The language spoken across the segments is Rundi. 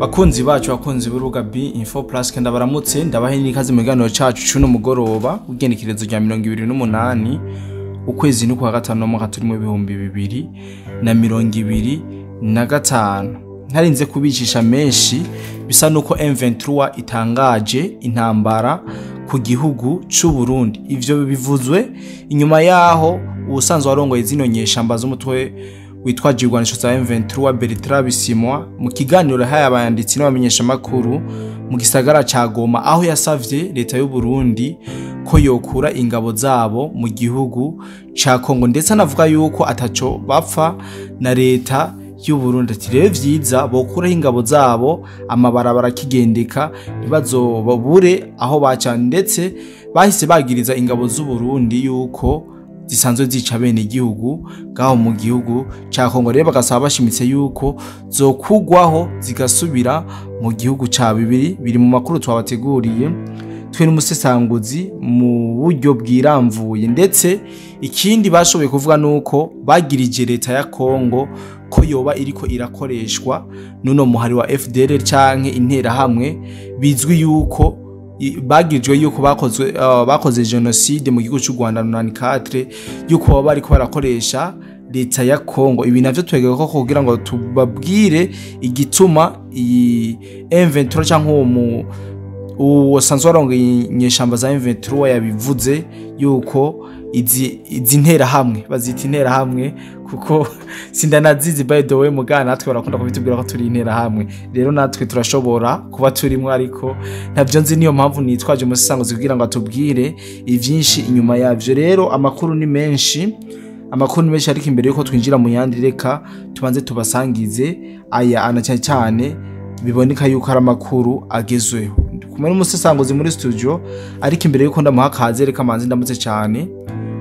Bakunzi bacu bakunzi b'urubuga B Info Plus kenda baramutse ndabahe n'ikaze mu kiganiro cacu cuno mugoroba ugenekerezo rya 2028 ukwezi ni kwa gatano mu mwaka turimo 2025 ntarinze kubicisha menshi bisa nuko M23 itangaje intambara ku gihugu c'u Burundi. Ivyo bivuzwe inyuma yaho ubusanzwe warongoye zino nyeshamba z'umutwe witwaje igwanisho za M23 Bertrand Bisimwa mu kiganiro haye abanditsi n'abamenyesha makuru mu gisagara ca Goma aho yasavye leta y'u Burundi ko yokura ingabo zabo mu gihugu ca Kongo, ndetse anavuga yuko ataco bapfa na leta y'u Burundi. Ati rero vyiza bokuraho ingabo zabo amabarabara kigendeka ntibazobabure aho baca, ndetse bahise bagiriza ingabo z'u Burundi yuko zisanzwe zica bene igihugu gaho mu gihugu ca Kongo. Rero bagasaba bashimitse yuko zokugwaho zigasubira mu gihugu ca biri mu makuru twabateguriye twe n'umusesanguzi mu buryo bwiramvuye. Ndetse ikindi bashoboye kuvuga nuko bagirije leta ya Kongo ko yoba iriko irakoreshwa nuno muhari wa FDLR canke intera hamwe bizwi yuko bagijwe yuko bakoze genocide mu gihugu cy'u Rwanda 94 yuko baba bari ko barakoresha leta ya Kongo. Ibi navyo twegeka ko kugira ngo tubabwire igituma iyi M23 cyangwa uwo sanzwe arongoye nyeshamba za M23 yabivuze yuko izi ntera hamwe bazita intera hamwe, kuko sindanazizi by the way mugana natwe barakunda kubitubwira ko turi intera hamwe. Rero natwe turashobora kuba turimo, ariko ntavyo nzi, niyo mpamvu nitwaje umusanguzi kugira ngo atubwire ivyinshi inyuma yavyo. Rero amakuru ni menshi ariko imbere yuko twinjira mu yandi reka tubanze tubasangize aya cyane biboneka yuko ari amakuru agezweho. Kumwe n'umusesanguzi muri studio, ariko imbere yuko ndamuha kaze reka manzi ndamutse cyane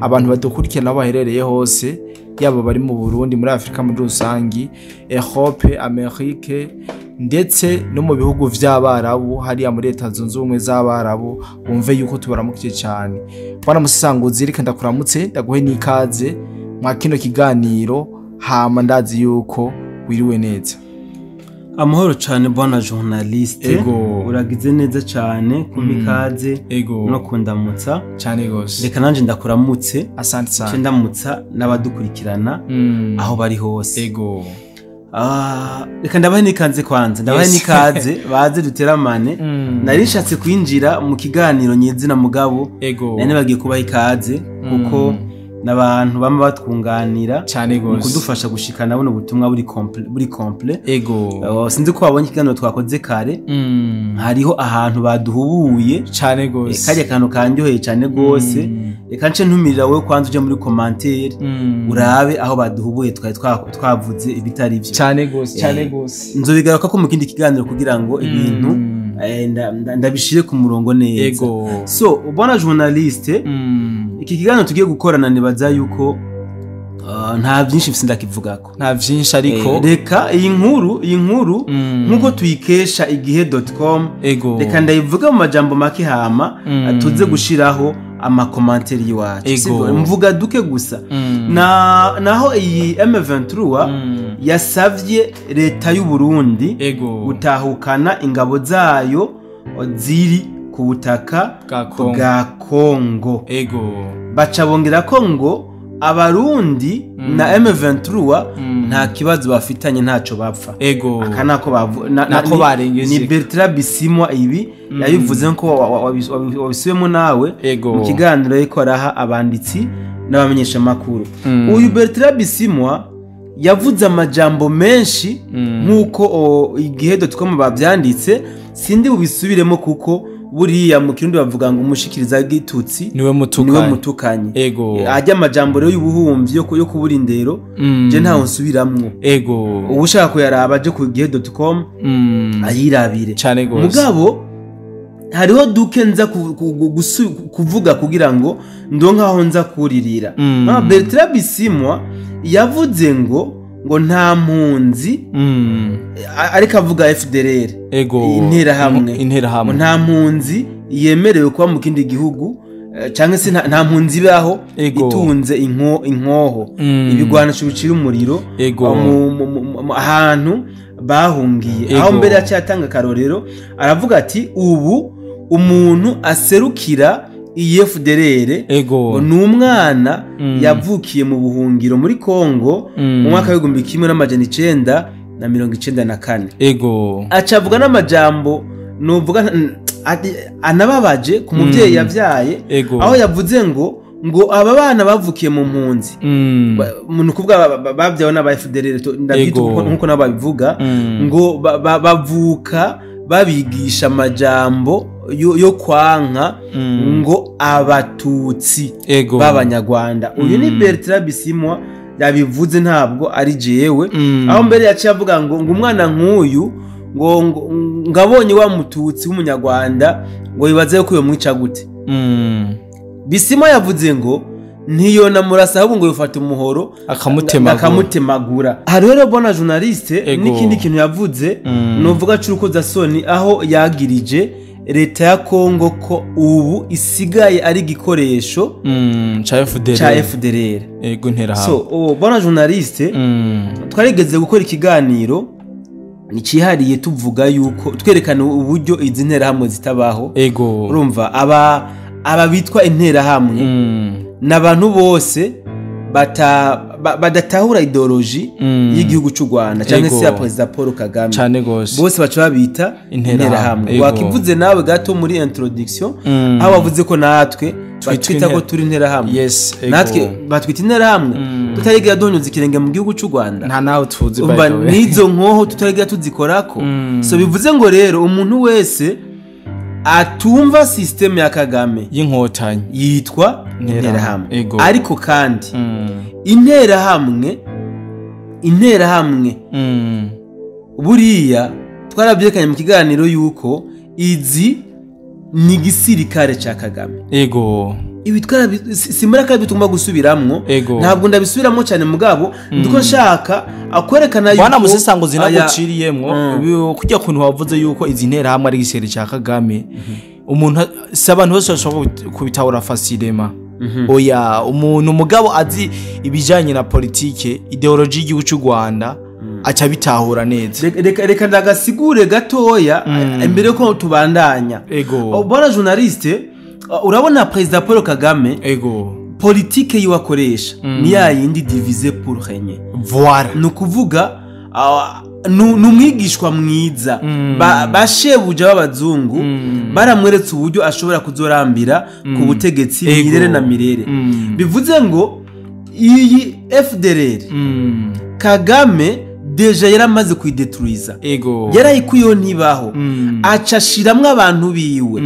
abantu badukurikirana baherereye hose, yaba bari mu Burundi, muri Afrika muri rusangi, Europe, Amerique, ndetse no mu bihugu vy'abarabu hariya muri Leta Zunze Ubumwe z'Abarabu, bumve yuko tubaramukije cyane. Bwana musesanguzi reka ndakuramutse ndaguhe n'ikaze mwa kino kiganiro, hama ndazi yuko wiriwe neza. Amahoro cyane bwana journaliste, uragize neza cyane kumikaze no kundamutsa cyane gose. Reka nanje ndakuramutse, asante cyane, ndamutsa n'abadukurikirana aho bari hose. Reka ndabahe nikaze kwanza, ndabahe nikaze baze duteramane. Narishatse kwinjira mu kiganiro nyezina mugabo nane bagiye kubaha ikaze kuko n'abantu bama batwunganira cyane gose kudufasha gushikana buno butumwa buri complete. Sinzi ko wabonye ikiganiro twakoze kare, hariho ahantu baduhubuye cyane gose, kajya kantu kanjoheye cyane gose. Reka nce ntumirira wewe kwanza uje muri commentaire urabe aho baduhubuye twavuze ibitari byo cyane gose. Nzobigaruka ko mu kindi kiganiro kugira ngo ibintu ndabishire ku murongo neza. So bwana journaliste, iki kiganiro tugiye gukorana nibaza yuko nta byinshi mfise ndakivugako, nta byinshi, ariko reka iyi nkuru nkuko tuyikesha igihe.com, reka ndayivuga mu majambo make hama tuze gushiraho amakomentari yiwacu. Mvuga duke gusa. Naho iyi M23 yasavye leta y'u Burundi gutahukana ingabo zayo ziri ku butaka bwa Kongo. Baca bongera ko ngo abarundi na M23 nta kibazo bafitanye, ntaco bapfa. Aka nako ni Bertrand Bisimwa ibi yabivuze ko wabisubemo nawe mu kiganiro yiko araha abanditsi n'abamenyesha makuru. Uyu Bertrand Bisimwa yavuze amajambo menshi nkuko igihe.com bavyanditse, sindi bubisubiremo kuko buriya mu kirundi bavuga ngo umushikiriza gitutsi niwe mutukanye. Ajya amajambo rero y'ubuhumvi yo kubura indero je ntaho nsubiramwo. Ubushaka ko yaraba aje ku gihe.com ayirabire cyane gose. Mugabo hariho duke nza kuvuga kugira ngo ndonkaho nza kuririra. Bertrand Bisimwa yavuze ngo nta mpunzi ariko avuga FDLR intera hamwe nta mpunzi yemerewe kuba mu kindi gihugu cyangwa se nta mpunzi baho itunze inkoho ibigwanisho bicira umuriro ahantu bahungiye. Aho mbere yacyatanga karorero aravuga ati ubu umuntu aserukira IFDLR ni umwana yavukiye mu buhungiro muri Kongo mu mwaka wa 1994. Acavuga n'amajambo nuvuga anababaje ku muvyeyi yavyaye, aho yavuze ngo aba bana bavukiye mu mpunzi umuntu kuvuga bavyawe n'aba FDLR ndabyita nkuko nababivuga ngo bavuka babigisha amajambo yo kwanka ngo abatutsi b'abanyarwanda. Uyu ni Bertrand Bisimwa yabivuze, ntabwo ari jewe. Aho mbere yaciye avuga ngo umwana nk'uyu ngo ngabonye wa mututsi w'umunyarwanda ngo yibaze ko yo mwica gute. Bisimwa yavuze ngo ntiyona murasa ahubwo ngo yufata umuhoro akamutemagura. Hari rero bona journaliste n'ikindi kintu yavuze novuga cy'urukoza soni, aho yagirije leta ya Kongo ko ubu isigaye ari gikoresho cha FDLR. So bona journaliste twarigeze gukora ikiganiro nicihariye tuvuga yuko twerekana uburyo izi nterahamwe zitabaho. Urumva aba bitwa interahamwe n'abantu bose badatahura ideology y'igihugu cy'u Rwanda cyangwa se ya President Paul Kagame, bose baca babita interahamwe. Wakivuze nawe gato muri introduction aho wavuze ko natwe batwita ko turi interahamwe. Natwe batwita interahamwe tutarigira donyo zikirenge mu gihugu cy'u Rwanda, nta naho tuzi by the way nizo nkoho tutarigira tuzikorako. So bivuze ngo rero umuntu wese atumva system ya Kagame y'inkotanyi yitwa interahamwe. Ariko kandi interahamwe buriya twarabyekanye mu kiganiro yuko izi ni gisirikare ca Kagame. Ibi simara kandi bituma gusubiramwo, ntabwo ndabisubiramo cyane mugabo ndiko nshaka akwerekana yuko bana musesango zinaguciriyemwo kujya kuntu wavuze yuko izi ntera hamwe ari gisirikare ca Kagame. Umuntu sabantu bose bashobora kubitahura facilement. Oya, umuntu mugabo azi ibijanye na politike ideology y'igihugu cy'u Rwanda aca bitahura neza. Reka ndagasigure gatoya imbere ko tubandanya. Bona journaliste urabona President Paul Kagame politike yiwakoresha ni ya yindi diviser pour régner. Voilà, nukuvuga numwigishwa mwiza bashebuja b'abazungu baramweretse uburyo ashobora kuzorambira ku butegetsi mirere na mirere. Bivuze ngo iyi FDLR Kagame deja yaramaze kuidetruiza, yarayikuyeho ntibaho, acashiramwe abantu biwe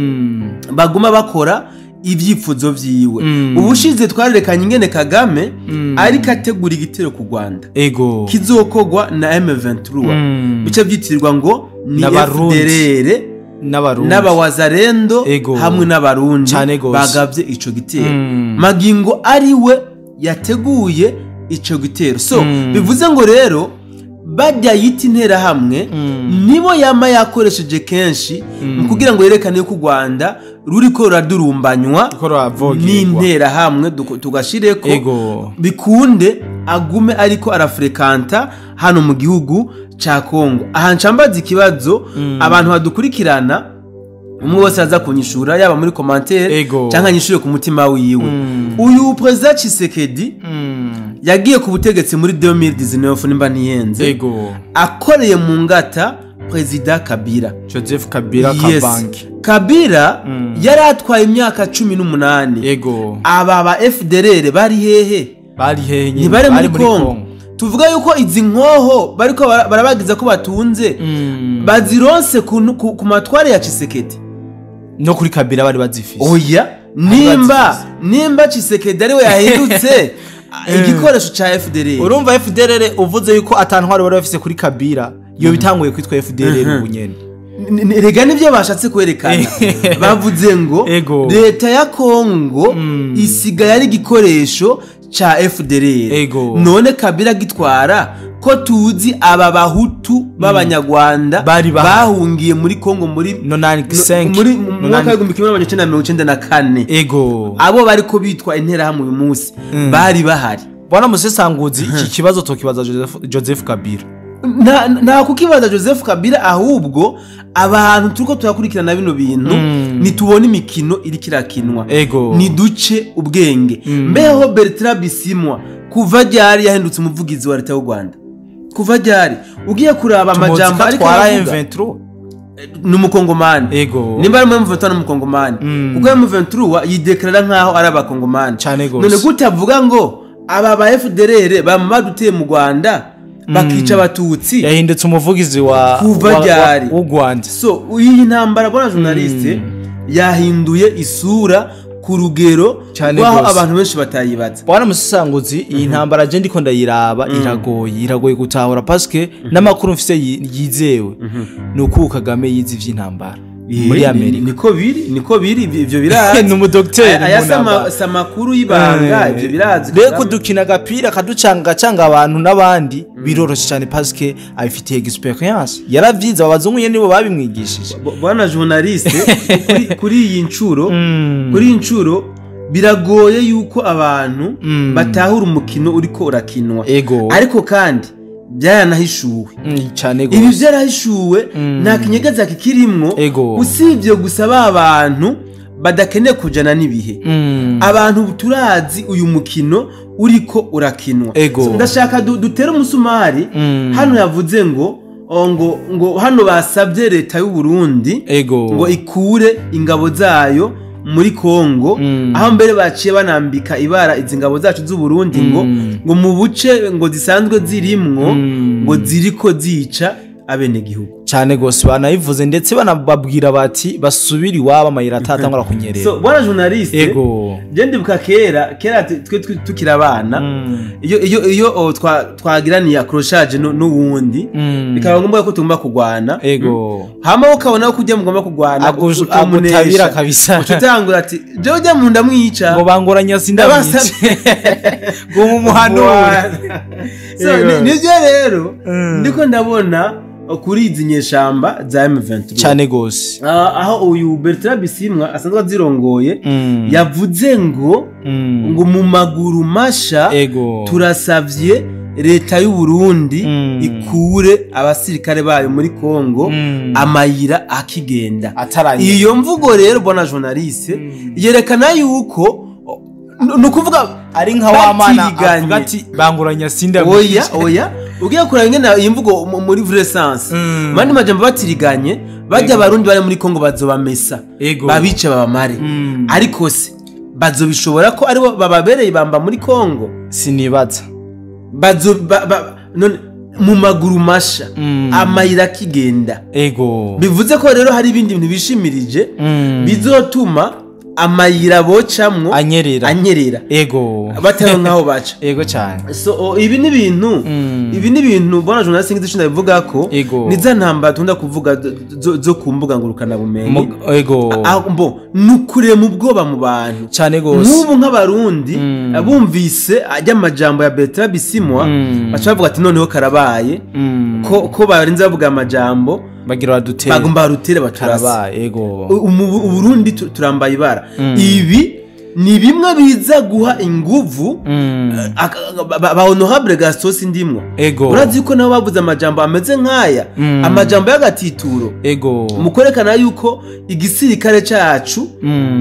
baguma bakora ivyifuzo vyiwe. Ubushize twarerekanye ingene Kagame ariko ategura igitero ku Rwanda kizokogwa na M23 bice byitirirwa ngo ni FDLR n'abawazarendo hamwe n'abarundi bagavye ico gitero. Magingo ariwe yateguye ico gitero. So bivuze ngo rero bajya yita interahamwe nibo yama yakoresheje kenshi mu kugira ngo yerekane ko u Rwanda ruriko ruradurumbanywa n'interahamwe tugashireko bikunde agume ariko arafrekanta hano mu gihugu ca Kongo. Aha ncambaza ikibazo abantu badukurikirana umwe wese aza kunyishura yaba muri commentaire cyangwa nyishure ku mutima wiwe. Uyu President Tshisekedi yagiye ku butegetsi muri 2019 nimba niyenze, akoreye mu ngata President Kabila, Joseph Kabila Kabangi. Kabila yari atwaye imyaka 18. Aba FDLR bari hehe? Ni bari muri Kongo. Tuvuga yuko izi nkoho bariko barabagiza ko batunze bazironse ku matware ya Tshisekedi no kuri Kabila bari bazifise. Oya, nimba Tshisekedi ari we yahindutse igikoresho cha FDLR. Urumva FDLR uvuze yuko atantware bari bafise kuri Kabila yo bitanguye kwitwa FDLR ubunyene. Rega nivyo bashatse kwerekana. Bavuze ngo leta ya Kongo isigaye ari igikoresho cha FDLR. None Kabila gitwara ko tuzi aba bahutu b'abanyarwanda bahungiye muri Kongo muri 95 muri mwaka wa 1994. Abo bariko bitwa interahamwe uyu munsi bari bahari. Bwana musesanguzi iki kibazo tokibaza Joseph Kabila. nta kukibaza Joseph Kabila ahubwo abantu turiko turakurikirana bino bintu nitubona imikino iri kirakinwa ni duce ubwenge mbeho Bertrand Bisimwa kuva ryari yahindutse umuvugizi wa leta y'u Rwanda kuva ryari ugiye kuraba amajambo ariko M23 n'umukongomani nimba ari M23 n'umukongomani kuko M23 yideklara nkaho ari abakongomani none gute avuga ngo aba ba FDLR bamaduteye mu Rwanda bakica abatutsi yahindutse umuvugizi w'u Rwanda so iyi ntambara bona journaliste yahinduye isura ku rugero rwaho abantu benshi batayibaza bwana musanguzi iyi ntambara je ndiko ndayiraba iragoye gutahura parce que n'amakuru mfise yizewe nuko Kagame yize ivy'intambara muri Amerika niko biri ivyo birazi n'umudokiteri ayasa makuru y'ibanga ivyo birazi reko dukina agapira kaducanga abantu n'abandi biroroshe cyane parce que abifitiye experience yaravyiza abazungu nyene nibo babimwigishije bwana journaliste kuri iyi ncuro biragoye yuko abantu batahura umukino uriko urakinwa ariko kandi byaranahishuwe cyane gose ibi byarahishuwe nta kinyegeza kikirimwo usibye gusaba abantu badakeneye kujana nibihe abantu turazi uyu mukino uriko urakinwa ndashaka dutere umusumari hano yavuze ngo hano basabye leta y'u Burundi ngo ikure ingabo zayo muri Kongo aho mbere baciye banambika ibara izi ngabo zacu z'u Burundi ngo mu buce ngo zisanzwe zirimwo ngo ziriko zica abene gihugu cyane gose banayivuze ndetse banababwira bati basubira iwabo amayira atatangura kunyerera so bwana journaliste je ndibuka kera twe tukira abana iyo twagiraniye accrochage n'uwundi bikaba ngombwa ko tugomba kugwana hama ukabona ko kujya mugomba kugwana amutabira kabisa utangura ati je ujya mu ndamwica ngo bangoranya sindamwica ngo mu muhanura so nivyo rero ndiko ndabona kuri izi nyeshamba za M23 cyane gose aho uyu Bertrand Bisimwa asanzwe azirongoye yavuze ngo mu maguru masha turasavye leta y'u Burundi ikure abasirikare bayo muri Kongo amayira akigenda iyo mvugo rero bona journaliste yerekana yuko nukuvuga ari nka wamana avuga ati banguranya sindamwica oya ugiye kurangena iyi mvugo muri vrai sens mandi majambo batiriganye bajya abarundi bari muri Kongo bazobamesa babice babamare ariko se bazobishobora ko aribo bababereye bamba muri Kongo sinibaza none mu maguru masha amayira kigenda bivuze ko rero hari ibindi bintu bishimirije bizotuma amayira bocamwo anyerera batero nkaho baca cyane so ibi ni ibintu bona journaliste ngize cyo bivuga ko niza ntamba tunda kuvuga zo kumbuga ngurukana bumenyi nukure mu bwoba mu bantu cyane gose nk'ubu nk'abarundi bumvise ajya amajambo ya Bertrand Bisimwa bacavuga ati noneho karabaye ko barinze bavuga amajambo bagira badutere bagomba rutere baturaba Uburundi turambaye ibara ibi ni bimwe biza guha inguvu ba honorable Gastos ndimwo urazi ko nabo bavuze amajambo ameze nkaya amajambo y'agatituro mukorekana yuko igisirikare cyacu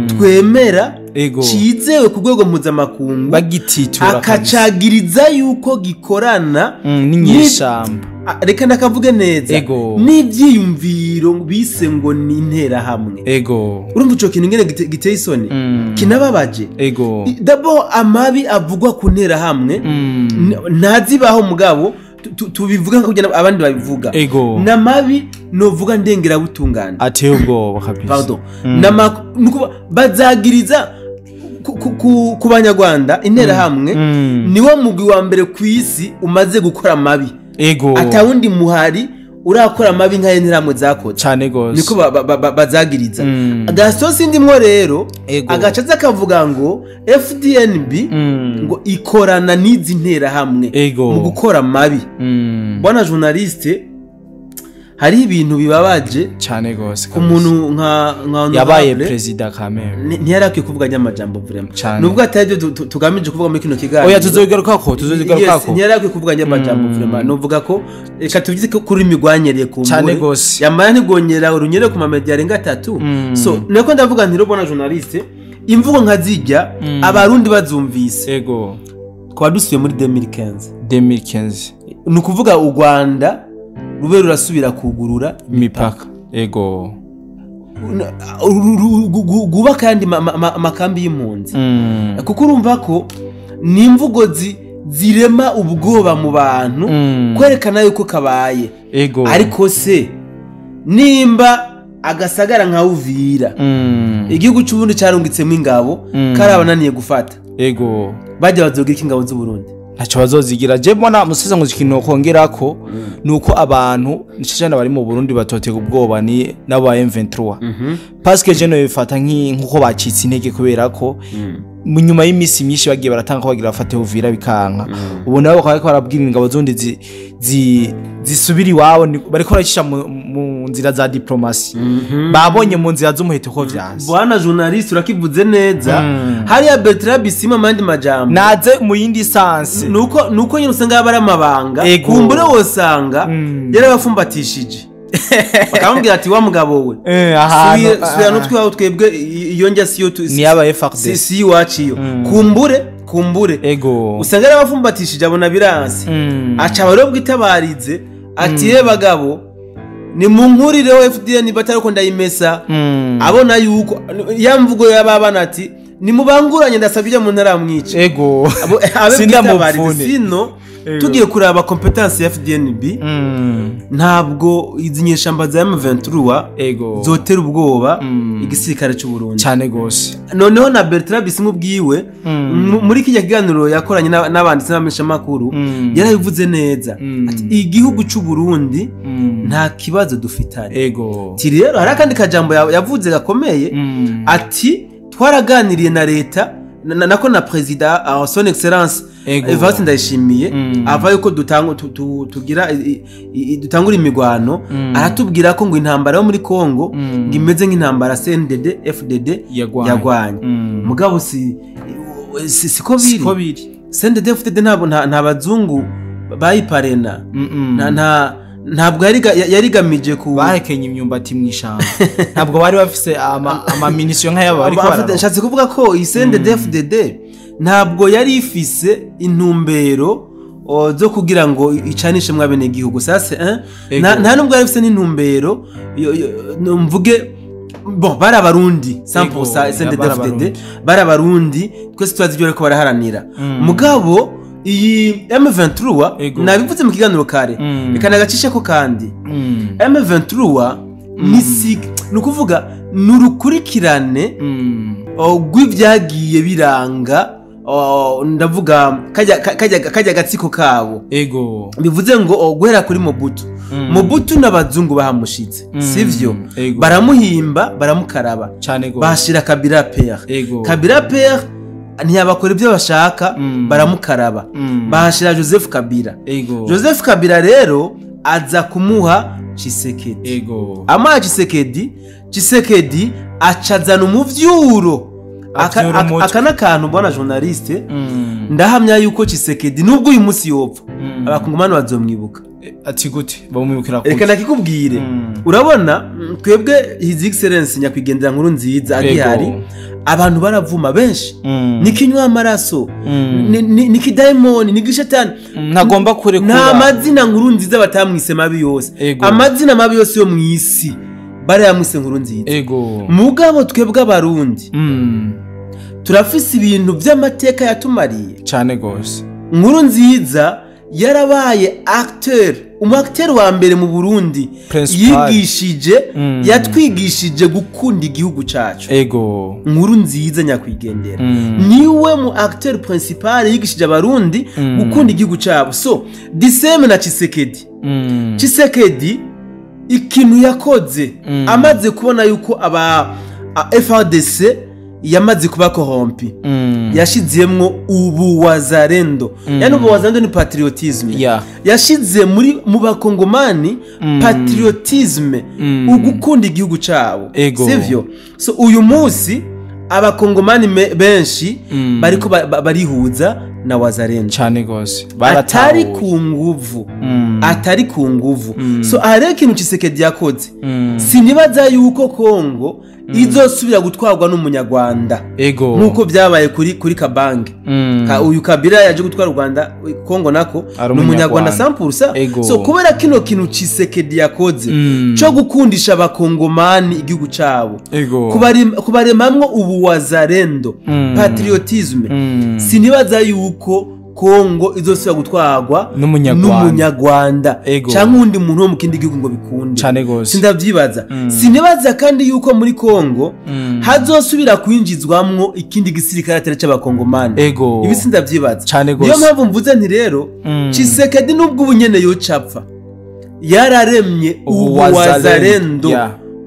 twemera cizewe ku rwego mpuzamakungu bagititura akacagiriza yuko gikorana n'inyeshamba reka ndakavuge neza n'ivyiyumviro bise ngo ni intera hamwe urumva ico kintu ngene giteye isoni kinababaje d'abord amabi avugwa ku ntera hamwe ntazibaho mugabo tubivuga kugira abandi babivuga namabi novuga ndengera butungana ateye ubwoba kabisa pardon bazagiriza ku banyarwanda intera hamwe niwo mugwi wa mbere ku isi umaze gukora amabi atawundi muhari urakora amabi nka yenteramwe zakoze cyane gose niko bazagiriza Gastos ndimwo rero agacaza kavuga ngo FDNB ngo ikorana n'izi ntera hamwe mu gukora amabi bwana journaliste hari ibintu bibabaje cyane gose umuntu nka yabaye president kameme ntiyarakwiye kuvuga nyamajambo vraiment nubwo atari tugamije kuvuga muri kino kiganiro oya tuzogarukako ntiyarakwiye kuvuga nyamajambo vraiment novuga ko reka tuvuze ko kuri imigwanyereye ku cyane gose yamara ntigonyera urunyere ku mamedia arenga 3 so nako ndavuga nti robona journaliste imvugo nka zijya abarundi bazumvise ego kwa dusuye muri 2015 nukuvuga u Rwanda rube rurasubira kugurura imipaka ego guba kandi makambi y'impunzi kuko urumva ko ni imvugo zirema ubwoba mu bantu kwerekana yuko kabaye ego ariko se nimba agasagara nka Uvira igihugu cy'uburundi cyarungitsemo ingabo karabananiye gufata ego bajya bazogira ingabo z'u Burundi ntacyo bazozigira je mbona museze ngo ikintu kongerako nuko abantu nicana bari mu Burundi batotega ubwoba ni nabo ba M23 parce que je no bifata nkuko bacitse intege kubera ko nyuma y'imisi myinshi bagiye baratanga ko bagira bafate Uvira bikanka ubu nabo bakaba barabwira ingabo zundi zisubira iwabo bariko baracisha mu nzira za diplomasi babonye mu nzira z'umuheto ko vyanze bwana journalist urakivuze neza hari ya Bertrand Bisimwa mandi majambo naze mu yindi sanse nuko nyine usanga bari amabanga kumbure wosanga yarabafumbatishije bakambwira ati wa mugabo we suya nutwe aho twebwe iyo njya siyo ni yaba FARDC si waciyo kumbure ego usanga yarabafumbatishije abona biranse aca baro bwitabarize ati ye bagabo ni mu nkurireho FDN batariko ndayimesa abona yuko yamvugo yababana ati ni mubanguranye ndasabije mu ntaramwica ego sindamufune sino tugiye kuraba competence ya FDNB ntabwo izinyeshamba za M23 ego zotera ubwoba igisirikare cy'u Burundi cyane gose noneho na Bertrand Bisimwa ubwiwe muri kijya kiganiro yakoranye n'abanditsi n'abamesha makuru yarabivuze neza ati igihugu cy'u Burundi nta kibazo dufitanye ego ti rero hari kandi kajambo yavuze gakomeye ati twaraganiriye na leta nako na president son excellence Evase ndayishimiye ava yuko dutangura imigwano aratubwira ko ngo intambara yo muri Kongo ngimeze nk'intambara CNDD FDD yagwanye mugabo siko biri CNDD FDD nta bazungu bayiparena ntabwo yarigamije ku bahekenye imyumbati mwishamba ntabwo bari bafise ama munition nk'ayabo bari ko nshatse kuvuga ko CNDD FDD ntabwo yari ifise intumbero zo kugira ngo icanishe mwabene gihugu sase nta nubwo yari ifise n'intumbero mvuge bon bara barundi 100% CNDD-FDD bara barundi twese twazi byo ariko baraharanira mugabo iyi M23 nabivuze mu kiganiro kare bikana gacishe ko kandi M23 nukuvuga nurukurikirane gw'ivyagiye biranga ndavuga kajya gatsiko kabo ego bivuze ngo guhera kuri Mobutu n'abazungu bahamushitse sivyo baramuhimba baramukaraba bashira Kabila père ntiyabakora ibyo bashaka baramukaraba bahashira Joseph Kabila rero aza kumuha Tshisekedi ama Tshisekedi acazana umuvyuro akana kantu bwana journaliste ndahamya yuko Tshisekedi nubwo uyu munsi yopfa abakungumana bazomwibuka ati gute bamwibukira ko reka nakikubwire urabona twebwe his excellence nyakwigendera nkuru nziza agihari abantu baravuma benshi nikinywa amaraso nikidaimoni nigishatani ntagomba kurekura nta mazina nkuru nziza batamwise mabi yose amazina mabi yose yo mwisi bare yamwise nkuru nziza mugabo twebwe abarundi turafise ibintu by'amateka yatumariye cyane gose nkuru nziza yarabaye acteur wa mbere mu Burundi yigishije yatwigishije gukunda igihugu cacu nkuru nziza nyakwigendera niwe mu acteur principal yigishije abarundi gukunda igihugu cabo so diseme na Tshisekedi ikintu yakoze amaze kubona yuko aba FARDC yamaze kuba corrompi yashizemwo ubuwazarendo yani ubuwazarendo ni patriotisme yashize mu bakongomani patriotisme ugukunda igihugu cabo sivyo so uyu munsi abakongomani benshi bariko barihuza na wazarendo cyane gose atari ku nguvu so hari ikintu Tshisekedi yakoze sinibaza yuko Kongo izosubira gutwarwa n'umunyarwanda nkuko byabaye kuri Kabange uyu Kabila yaje gutwara u Rwanda Kongo nako n'umunyarwanda 100% so kubera kino kintu Tshisekedi yakoze cyo gukundisha abakongomani igihugu cabo kubaremamwo ubuwazarendo patriotisme sinibaza yuko Kongo izosubira gutwarwa n'umunyarwanda cyangwa undi muntu wo mu kindi gihugu ngo bikunde sindavyibaza sinibaza kandi yuko muri Kongo hazosubira kwinjizwamwo ikindi gisirikare atari c'abakongomani ibi sindavyibaza niyo mpamvu mvuze nti rero Tshisekedi nubwo ubunyene yo capfa yararemye ubuwazarendo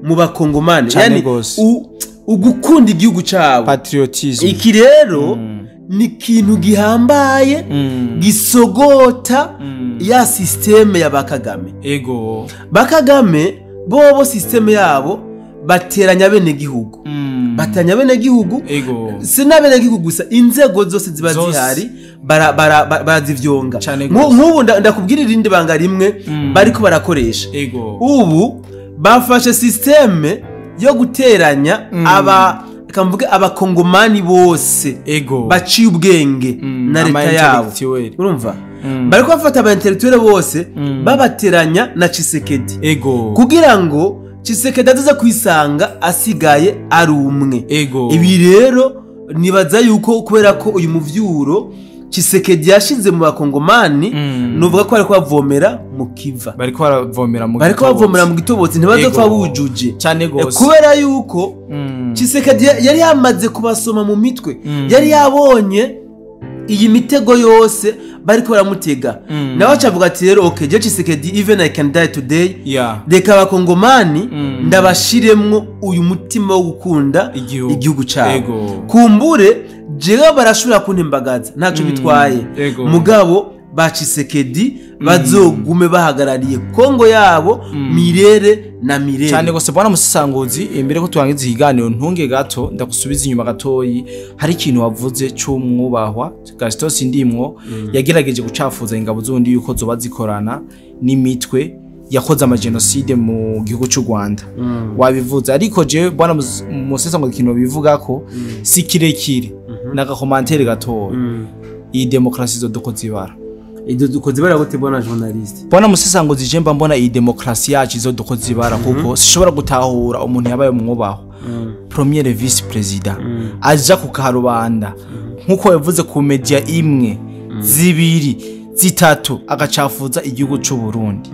mu bakongomani yani ugukunda igihugu cabo patriotism iki rero ni ikintu gihambaye gisogota ya systeme ya Bakagame bobo systeme yabo bateranya bene gihugu sinabene gihugu gusa inzego zose ziba zihari barazivyonga nk'ubu ndakubwira irindi banga rimwe bariko barakoresha ubu bafashe systeme yo guteranya abakongomani bose baciye ubwenge na leta yabo urumva bariko bafata aba intellectuel bose babateranya na Tshisekedi kugira ngo Tshisekedi azaza kwisanga asigaye ari umwe ibi rero nibaza yuko kubera ko uyu muvyuro Tshisekedi yashize mu bakongomani nuvuga ko ariko bavomera mu kiva bariko baravomera mu gitobotsi ntibazopfa bujuje cyane gose kubera yuko Tshisekedi yari yamaze kubasoma mu mitwe yari yabonye iyi mitego yose bariko baramutega nawe acavuga ati rero okay je Tshisekedi even I can die today reka abakongomani ndabashiremwo uyu mutima wo gukunda igihugu cabo kumbure jewe barashobora kuntembagaza ntaco bitwaye mugabo ba Tshisekedi bazogume bahagarariye Kongo yabo mirere na mirere cyane gose bwana Musisangozi imbere ko turangiza ikiganiro ntunge gato ndagusubiza inyuma gatoyi hari ikintu wavuze cy'umwubahwa Gaston Sindimwo yagerageje gucafuza ingabo zundi yuko zoba zikorana n'imitwe yakoze amagenocide mu gihugu cy'u Rwanda wabivuze ariko je bwana Musisangozi ikintu bivuga ko si kirekire naga commentaire gatoya iyi demokrasi zo dukoze ibara izo dukoze ibara gute bona journaliste bona Musisangozi je mba mbona iyi demokrasi yacu izo dukoze ibara kuko sishobora gutahura umuntu yabaye umwubaho premier vice president aja ku karubanda nkuko yavuze ku media imwe zibiri zitatu agacafuza igihugu cy'u Burundi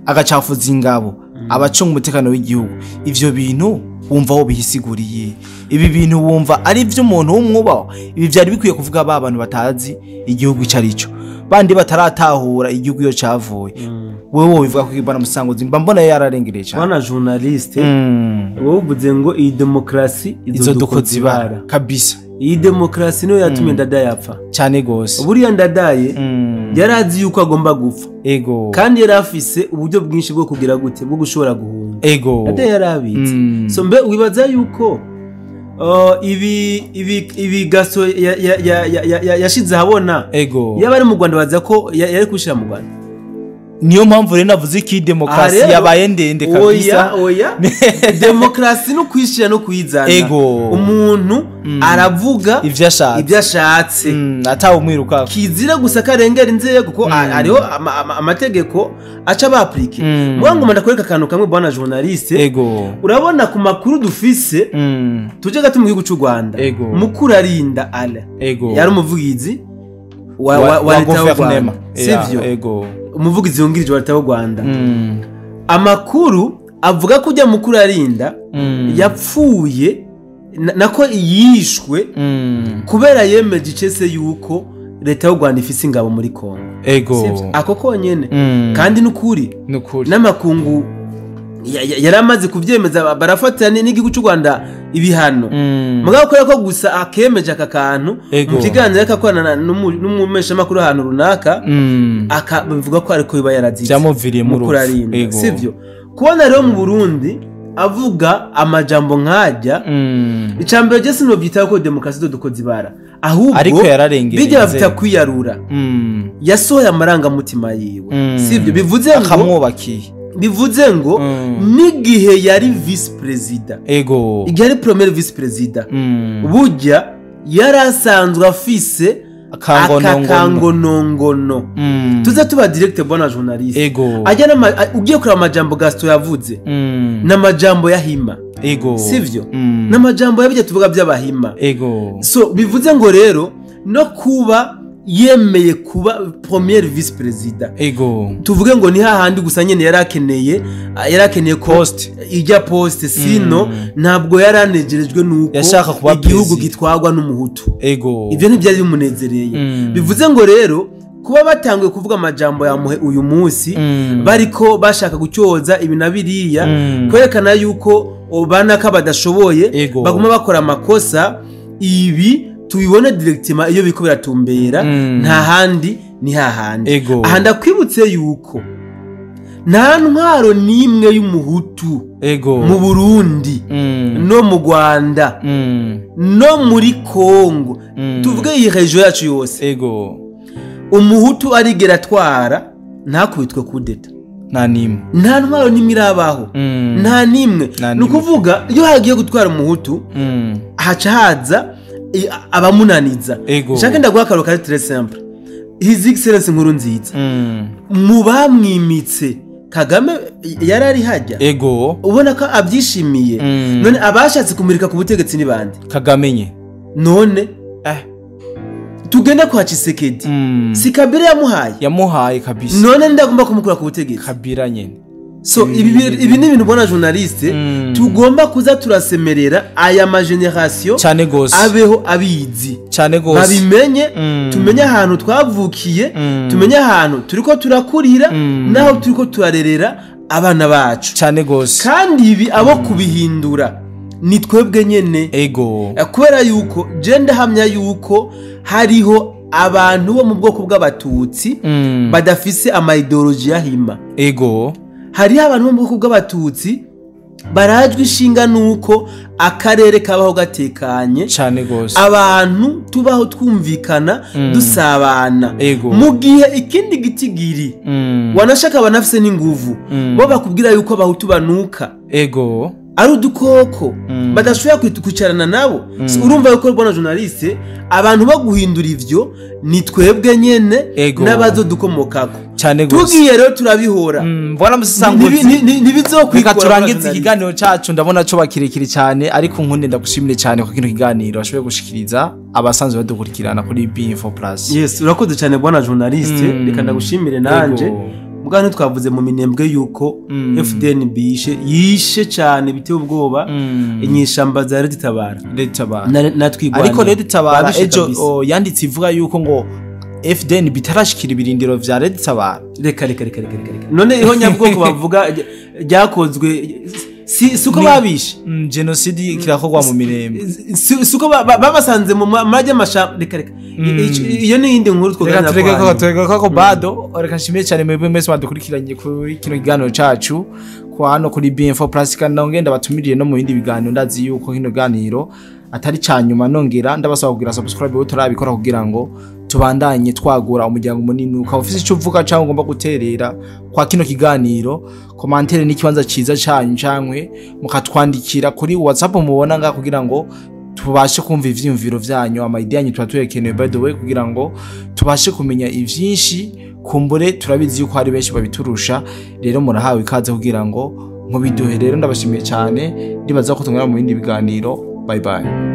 agacafuza ingabo abacunga umutekano w'igihugu ivyo bintu wumva wo bihisiguriye ibi bintu wumva ari byo umuntu w'umwubaho ibi byari bikwiye kuvuga abantu batazi igihugu cyarico bandi bataratahura igihugu yo cavuye wewe bivuga ko ibana Musisangozi mba mbona yararengereye cyane bana journaliste wowe uvuze ngo iyi demokrasi izo dukoze ibara kabisa iyi demokrasi niyo yatumye Ndada yapfa cyane gose buriya Ndadaye yarazi yuko agomba gupfa kandi yari afise uburyo bwinshi bwo kugira gute bwo gushobora guhunga Ndadaye yarabitse so mbe wibaza yuko ibi gaso yashize habona yaba ari mu Rwanda baza ko yari kushira mu Rwanda niyo mpamvu rero navuze iki demokrasi yabaye ndende kabisa oya demokrasi no kwishira no kwizana umuntu aravuga ivyo ashatse atawe umwiruka kizira gusa karengera inzego kuko ariho amategeko aca baplike mwangu mandakwereka kantu kamwe bwana journaliste urabona ku makuru dufise tuje gato mu gihugu cy'u Rwanda mukuru arinda ala yari umuvugizi wa guverinoma sivyo umuvugizi wungirije wa leta y'u Rwanda amakuru avuga ko ujya mukuru arinda yapfuye nako yishwe kubera yemeje icese yuko leta y'u Rwanda ifise ingabo muri Kongo ako konyene kandi nukuri n'amakungu yaramaze kuvyemeza barafatira n'igihugu cy'u Rwanda ibihano mugabo ko gusa akemeje aka kantu mu kiganiro akakorana n'umumesha makuru ahantu runaka akabivuga ko ariko biba yarazitse byamuviriye mu rugo sivyo kubona rero mu Burundi avuga amajambo nkajya icambere je sino byita ko demokrasi dukoze ibara ahubwo bijya bafita kwiyarura yasohoye amaranga mutima yiwe sivyo bivuze ngo akamwubakiye bivuze ngo n'igihe yari vice president igihe yari premier vice president burya yarasanzwe afise akangonongono tuza tuba direct bona journaliste ajya ugiye kuri amajambo Gaston yavuze n'amajambo yahima sivyo n'amajambo yabije tuvuga by'abahima so bivuze ngo rero no kuba yemeye kuba premier vice president tuvuge ngo ni hahandi gusa nyene yarakeneye post ijya post sino ntabwo yaranejerejwe nuko igihugu gitwagwa n'umuhutu ivyo ntibyari bimunezereye bivuze ngo rero kuba batanguye kuvuga amajambo yamuhe uyu munsi bariko bashaka gucyoza ibinabiriya kwerekana yuko obana ka badashoboye baguma bakora amakosa ibi tubibone directement iyo biko biratumbera nta handi ni hahandi aha ndakwibutse yuko nta ntwaro nimwe y'umuhutu mu Burundi no mu Rwanda no muri Kongo tuvuge iyi region yacu yose umuhutu arigera twara ntakubitwe kudeta nta ntwaro nimwe irabaho nta nimwe nukuvuga iyo hagiye gutwara umuhutu haca haza abamunaniza shaka ndaguha karo kari très simple his excellence nkuru nziza mu bamwimitse Kagame yarari hajya ubona ko abyishimiye none abashatse kumurika ku butegetsi ni bande Kagame nye none tugenda kwa Tshisekedi si Kabila yamuhaye kabisa none ndagomba kumukura ku butegetsi Kabila nyene so ibi ni ibintu bona journaliste tugomba kuza turasemerera aya ma generation abeho abizi babimenye tumenye ahantu twavukiye tumenye ahantu turiko turakurira naho turiko turarerera abana bacu kandi ibi abo kubihindura ni twebwe nyene kubera yuko genda hamya yuko hariho abantu bo mu bwoko bw'abatutsi badafise ama ideology yahima hariho abantu bo mu bwoko bw'abatutsi barajwe ishinga nuko akarere kabaho gatekanye abantu tubaho twumvikana dusabana mu gihe ikindi gitigiri wanashaka banafise n'inguvu bo bakubwira yuko abahutu banuka ari udukoko badashobora kwicarana nabo urumva yuko bona journaliste abantu baguhindura ivyo ni twebwe nyene n'abazo dukomokako tugiye rero turabihora mbona musanguzi nibizokwika turangiza ikiganiro cacu ndabona cyo bakirekire cyane ariko nkunde ndagushimire cyane ko kino kiganiro bashoboye gushikiriza abasanzwe badukurikirana kuri B-Info Plus. Yes urakoze cyane bona journaliste reka ndagushimire nanje mugano twavuze mu minembwe yuko FDNB yishe cyane biteye ubwoba inyishamba za Red Tabara natwigwana ariko Red Tabara ejo yanditse ivuga yuko ngo FDNB bitarashikira ibirindiro vya Red Tabara reka none iho nyabwoko bavuga ryakozwe suko babishe genocide kirakorwa mu mirembe suko babasanze mu maje mashamba reka iyo ni indi nkuru twoganira ko bado reka nshimiye cyane mwebwe mwese badukurikiranye kuri kino kiganiro cacu kwa hano kuri B-Info Plus kandi ngenda batumiriye no mu bindi biganiro ndazi yuko kino ganiro atari cyanyuma nongera ndabasaba kugira subscribe utarabikora kugira ngo tubandanye twagura umuryango munini uka ofisi cyo uvuga cyangwa ugomba guterera kwa kino kiganiro commentaire ni kibanza ciza cyanyu cyangwe mukatwandikira kuri WhatsApp mubona nga kugira ngo tubashe kumva ivyumviro vyanyu ama idea yanyu twatuyekeneye by the way kugira ngo tubashe kumenya ivyinshi kumbure turabizi yuko hari benshi babiturusha rero murahawe ikaze kugira ngo mubiduhe rero ndabashimiye cyane ndibaza ko tungana mu bindi biganiro bye bye.